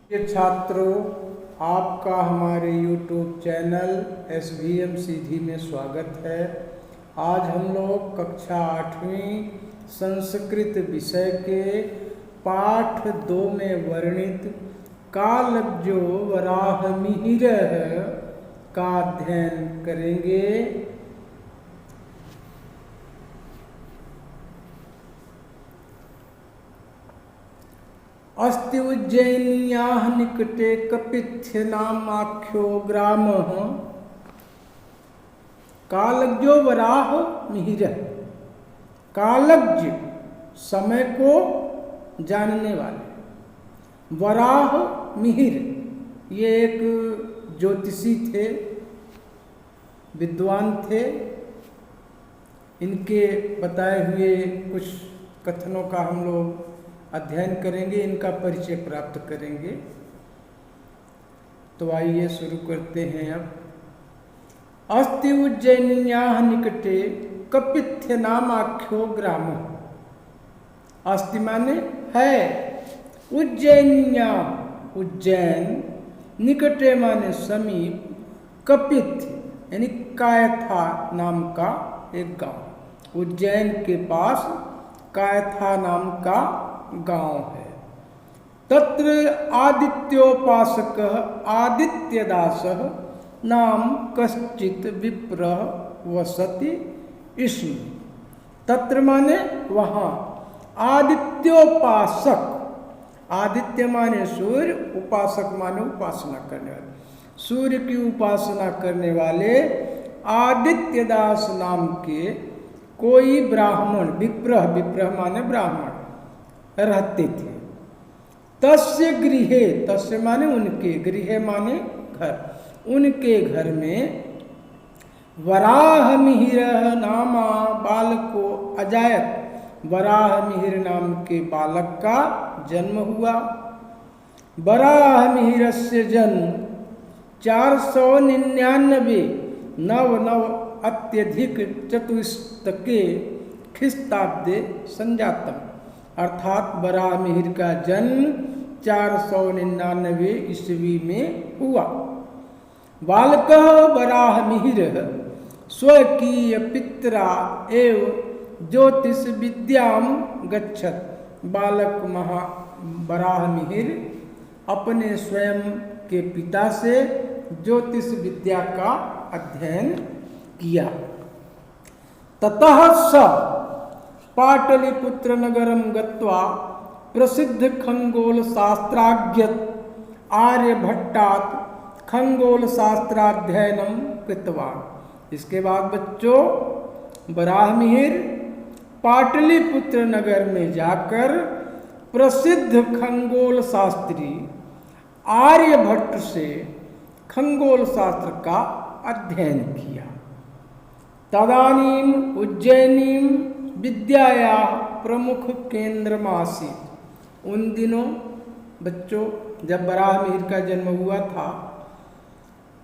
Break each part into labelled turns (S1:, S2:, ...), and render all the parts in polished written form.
S1: ये छात्रों, आपका हमारे YouTube चैनल SVM सीधी में स्वागत है। आज हम लोग कक्षा 8वीं संस्कृत विषय के पाठ 2 में वर्णित कालज्जो वराहमिहिरः का अध्ययन करेंगे। अस्ति उज्जयिन्याः निकटे कपिथ्य नामाख्यो ग्रामः कालज्जो वराह मिहिरः। कालज्ज समय को जानने वाले, वराह मिहिर ये एक ज्योतिषी थे, विद्वान थे। इनके बताए हुए कुछ कथनों का हम लोग अध्ययन करेंगे, इनका परिचय प्राप्त करेंगे। तो आइए शुरू करते हैं। अब अस्ति उज्जयिन्याः निकटे कपिथ्य नामाख्यो ग्रामः। अस्ति माने है, उज्जयिन्या उज्जैन, निकटे माने समीप, कपिथ्य यानी कायथा नाम का एक गांव। उज्जैन के पास कायथा नाम का गांव है। तत्र आदित्योपासकः आदित्यदासः नाम कश्चित् विप्रः वसति स्म। तत्र माने वहाँ, आदित्योपासक, आदित्य माने सूर्य, उपासक माने उपासना करने वाले, सूर्य की उपासना करने वाले आदित्यदास नाम के कोई ब्राह्मण, विप्रः, विप्रः माने ब्राह्मण, रहते थे। तस्य गृहे, तस्य माने उनके, गृहे माने घर, उनके घर में वराहमिहिरः नामा बालको अजायत। वराहमिहिर नाम के बालक का जन्म हुआ। वराहमिहिरस्य जन्म 499 नव अत्यधिक चतुष्टके ख्रीस्ताब्दे संजातम। अर्थात वराहमिहिर का जन्म 499 ईस्वी में हुआ। बालकः वराहमिहिरः स्वकीय पित्रा एव ज्योतिष विद्याम गच्छत। बालक वराहमिहिर अपने स्वयं के पिता से ज्योतिष विद्या का अध्ययन किया। ततः स पाटलिपुत्र नगरम गत्वा प्रसिद्ध खंगोल शास्त्राज्ञ आर्यभट्टात् खंगोल शास्त्राध्ययनम कृतवान्। इसके बाद बच्चों, वराहमिहिर पाटलिपुत्र नगर में जाकर प्रसिद्ध खंगोल शास्त्री आर्यभट्ट से खंगोल शास्त्र का अध्ययन किया। तदानीम उज्जैनीम विद्याया प्रमुख केंद्रमासीत्। उन दिनों बच्चों, जब वराहमिहिर का जन्म हुआ था,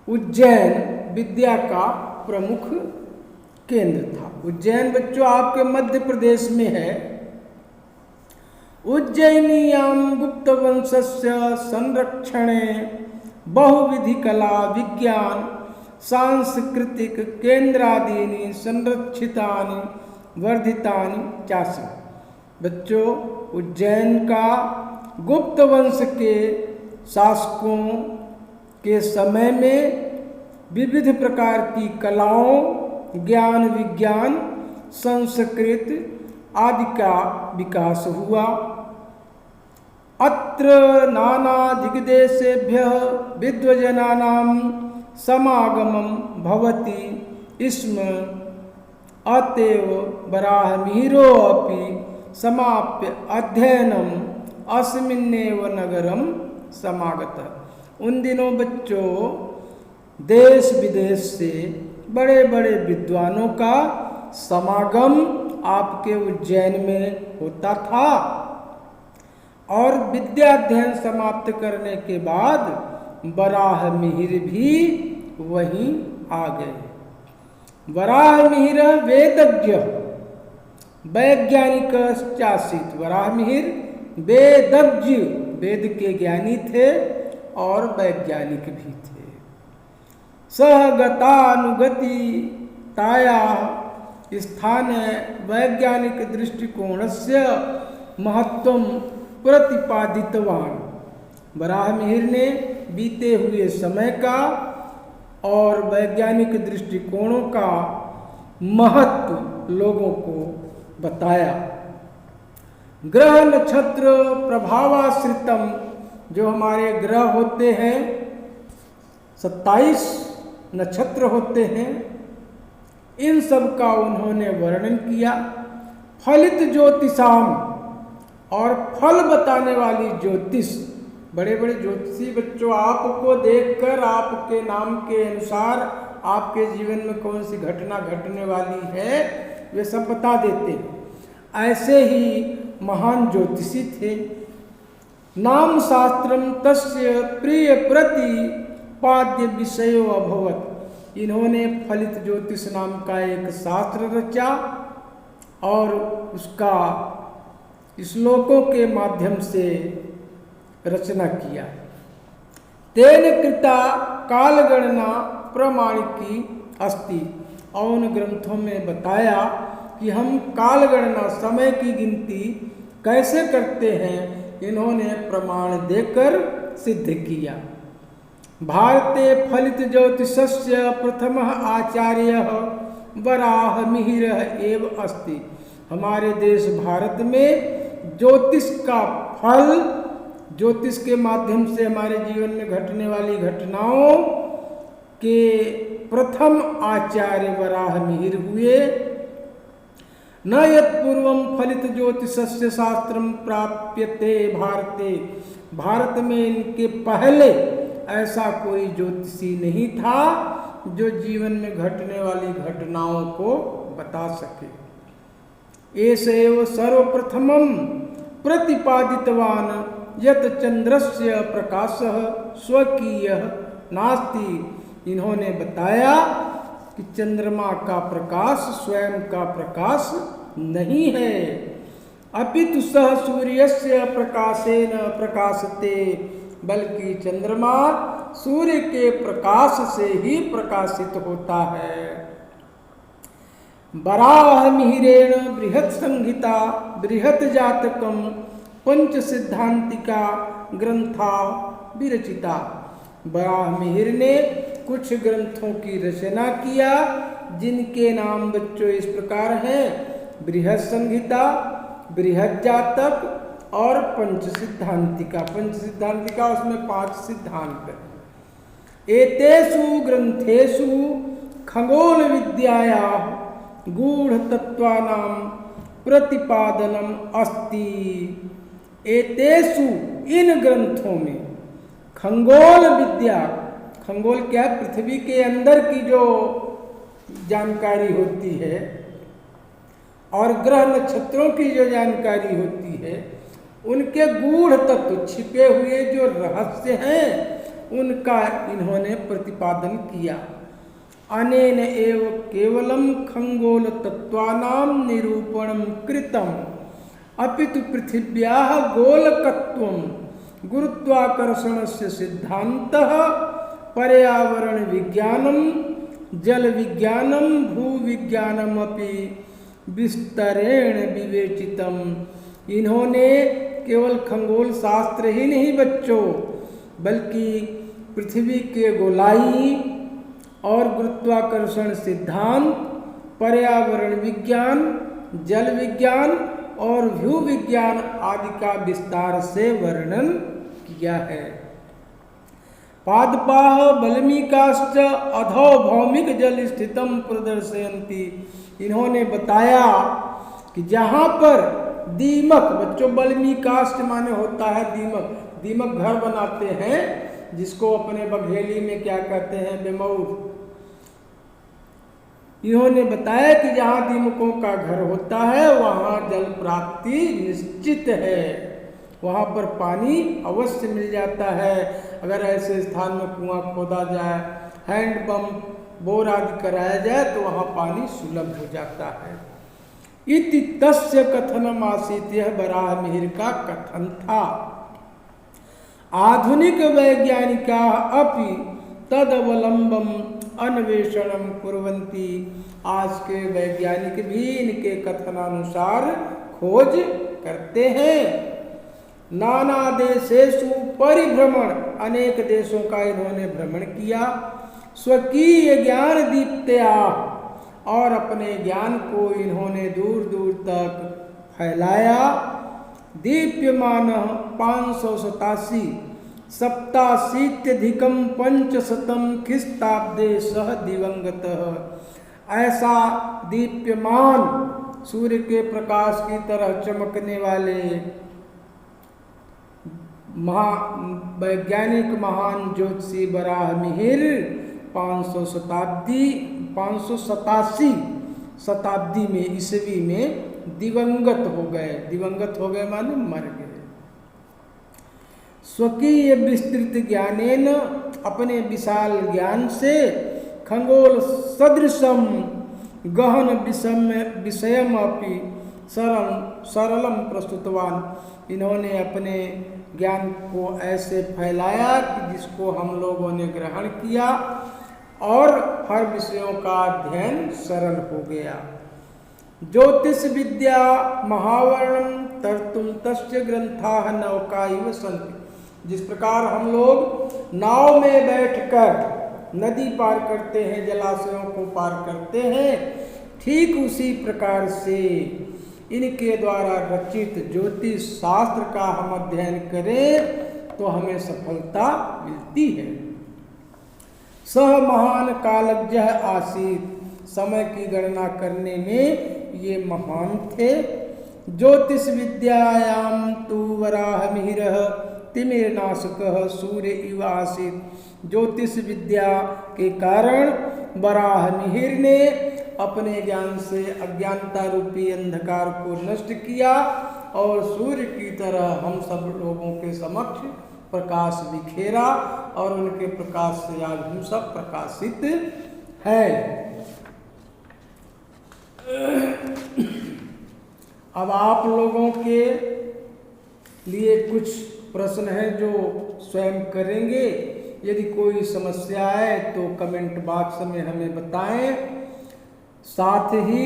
S1: उज्जैन विद्या का प्रमुख केंद्र था। उज्जैन बच्चों आपके मध्य प्रदेश में है। उज्जयिन्यां गुप्तवंशस्य संरक्षणे बहुविधि कला विज्ञान सांस्कृतिक केंद्रादीनि संरक्षितानि वर्धितानि चासन्। बच्चों, उज्जैन का गुप्त वंश के शासकों के समय में विविध प्रकार की कलाओं, ज्ञान विज्ञान, संस्कृत आदि का विकास हुआ। अत्र नाना दिग्देशेभ्यः विद्वजनानां समागमं भवति स्म। अतएव वराहमिहिरो अपि समाप्य अध्ययनम अस्मिन्नेव नगरम समागतः। उन दिनों बच्चों देश विदेश से बड़े बड़े विद्वानों का समागम आपके उज्जैन में होता था। और विद्याध्ययन समाप्त करने के बाद वराहमिहिर भी वहीं आ गए। वराहमिहिर वेदज्ञ वैज्ञानिक चासीत। वराहमिहिर वेदज्ञ वेद के ज्ञानी थे और वैज्ञानिक भी थे। सहगतानुगति ताया स्थान वैज्ञानिक दृष्टिकोणस्य महत्वं प्रतिपादितवान। वराहमिहिर ने बीते हुए समय का और वैज्ञानिक दृष्टिकोणों का महत्व लोगों को बताया। ग्रह नक्षत्र प्रभावाश्रितम, जो हमारे ग्रह होते हैं 27 नक्षत्र होते हैं, इन सब का उन्होंने वर्णन किया। फलित ज्योतिषाम, और फल बताने वाली ज्योतिष, बड़े बड़े ज्योतिषी बच्चों आपको देखकर आपके नाम के अनुसार आपके जीवन में कौन सी घटना घटने वाली है वे सब बता देते हैं। ऐसे ही महान ज्योतिषी थे। नाम शास्त्रम तस्य प्रिय प्रतिपाद्य विषयो अभवत। इन्होंने फलित ज्योतिष नाम का एक शास्त्र रचा और उसका श्लोकों के माध्यम से रचना किया। तेन कृता कालगणना प्रमाणिकी अस्ति, और उन ग्रंथों में बताया कि हम कालगणना समय की गिनती कैसे करते हैं, इन्होंने प्रमाण देकर सिद्ध किया। भारते फलित ज्योतिषस्य प्रथमः आचार्यः वराहमिहिरः एव अस्ति। हमारे देश भारत में ज्योतिष का फल, ज्योतिष के माध्यम से हमारे जीवन में घटने वाली घटनाओं के प्रथम आचार्य वराहमिहिर हुए। न यत्पूर्वं फलित ज्योतिषस्य शास्त्रम प्राप्यते भारते। भारत में इनके पहले ऐसा कोई ज्योतिषी नहीं था जो जीवन में घटने वाली घटनाओं को बता सके। एषैव सर्वप्रथमं प्रतिपादितवान यत चंद्रस्य प्रकाशः स्वकीयः नास्ति। इन्होंने बताया कि चंद्रमा का प्रकाश स्वयं का प्रकाश नहीं है, अपितु सह सूर्यस्य प्रकाशेन प्रकाशते, बल्कि चंद्रमा सूर्य के प्रकाश से ही प्रकाशित होता है। वराहमिहिरेण बृहत् संहिता बृहत् जातकम पंच सिद्धांतिका ग्रंथा विरचिता। वराहमिहिर ने कुछ ग्रंथों की रचना किया जिनके नाम बच्चों इस प्रकार हैं: बृहत् संहिता, बृहत् जातक और पंच सिद्धांतिका। पंच सिद्धांतिका उसमें 5 सिद्धांत हैं। एतेषु ग्रंथेषु खगोल विद्यायाः गूढ़ तत्वानां प्रतिपादनम अस्ति। एतेषु, इन ग्रंथों में, खगोल विद्या, खगोल क्या, पृथ्वी के अंदर की जो जानकारी होती है और ग्रह नक्षत्रों की जो जानकारी होती है, उनके गूढ़ तत्व, छिपे हुए जो रहस्य हैं, उनका इन्होंने प्रतिपादन किया। अनेन एव केवलं खगोल तत्वानां निरूपणं कृतम्, अपितु पृथिव्याः गोलकत्वं गुरुत्वाकर्षणस्य सिद्धान्तः पर्यावरण विज्ञानं जल विज्ञानं भूविज्ञानमपि विस्तरेण विवेचितम्। इन्होंने केवल खगोल शास्त्र ही नहीं बच्चों, बल्कि पृथ्वी के गोलाई और गुरुत्वाकर्षण सिद्धांत, पर्यावरण विज्ञान, जल विज्ञान और भू विज्ञान आदि का विस्तार से वर्णन किया है। पादपाः बल्मीकाश्च अधो भौमिक जल स्थितम प्रदर्शयन्ति। इन्होंने बताया कि जहाँ पर दीमक, बच्चों बल्मीकाष्ट माने होता है दीमक, दीमक घर बनाते हैं जिसको अपने बघेली में क्या कहते हैं, बेमौर। इन्होंने बताया कि जहाँ दीमकों का घर होता है वहाँ जल प्राप्ति निश्चित है, वहाँ पर पानी अवश्य मिल जाता है। अगर ऐसे स्थान में कुआं खोदा जाए, हैंडपंप, बोर आदि कराया जाए तो वहाँ पानी सुलभ हो जाता है। इति तस्य कथनम आसीत्, यह वराहमिहिर का कथन था। आधुनिक वैज्ञानिका अपि तदवलंबम अन्वेषणम कुर्वन्ति। आज के वैज्ञानिक भी इनके कथनानुसार खोज करते हैं। नाना देशेषु परिभ्रमण, अनेक देशों का इन्होंने भ्रमण किया। स्वकीय ज्ञान दीप्त्या, और अपने ज्ञान को इन्होंने दूर दूर तक फैलाया। दीप्यमान 587 सप्ताशीत्यधिकम 500 ख्रीस्ताब्दे सह दिवंगतः। ऐसा दीप्यमान, सूर्य के प्रकाश की तरह चमकने वाले वैज्ञानिक महान ज्योतिषी वराहमिहिर 587 शताब्दी में, ईस्वी में दिवंगत हो गए। दिवंगत हो गए माने मर गए। स्वकीय विस्तृत ज्ञानेन, अपने विशाल ज्ञान से, खगोल सदृशम गहन विषयम अपि सरलम प्रस्तुतवान। इन्होंने अपने ज्ञान को ऐसे फैलाया कि जिसको हम लोगों ने ग्रहण किया और हर विषयों का अध्ययन सरल हो गया। ज्योतिष विद्या महावर्णम तर्तुम तस्य ग्रंथाः नौका इव सन्ति। जिस प्रकार हम लोग नाव में बैठकर नदी पार करते हैं, जलाशयों को पार करते हैं, ठीक उसी प्रकार से इनके द्वारा रचित ज्योतिष शास्त्र का हम अध्ययन करें तो हमें सफलता मिलती है। सह महान कालज्ञ आसीत, समय की गणना करने में ये महान थे। ज्योतिष विद्यायाम तु वराहमिहिरः तिमिरनाशकः सूर्य इव आसीत। ज्योतिष विद्या के कारण वराहमिहिर ने अपने ज्ञान से अज्ञानता रूपी अंधकार को नष्ट किया और सूर्य की तरह हम सब लोगों के समक्ष प्रकाश बिखेरा और उनके प्रकाश से आज हम सब प्रकाशित हैं। अब आप लोगों के लिए कुछ प्रश्न है जो स्वयं करेंगे। यदि कोई समस्या है तो कमेंट बॉक्स में हमें बताएं। साथ ही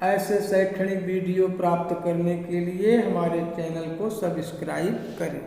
S1: ऐसे शैक्षणिक वीडियो प्राप्त करने के लिए हमारे चैनल को सब्सक्राइब करें।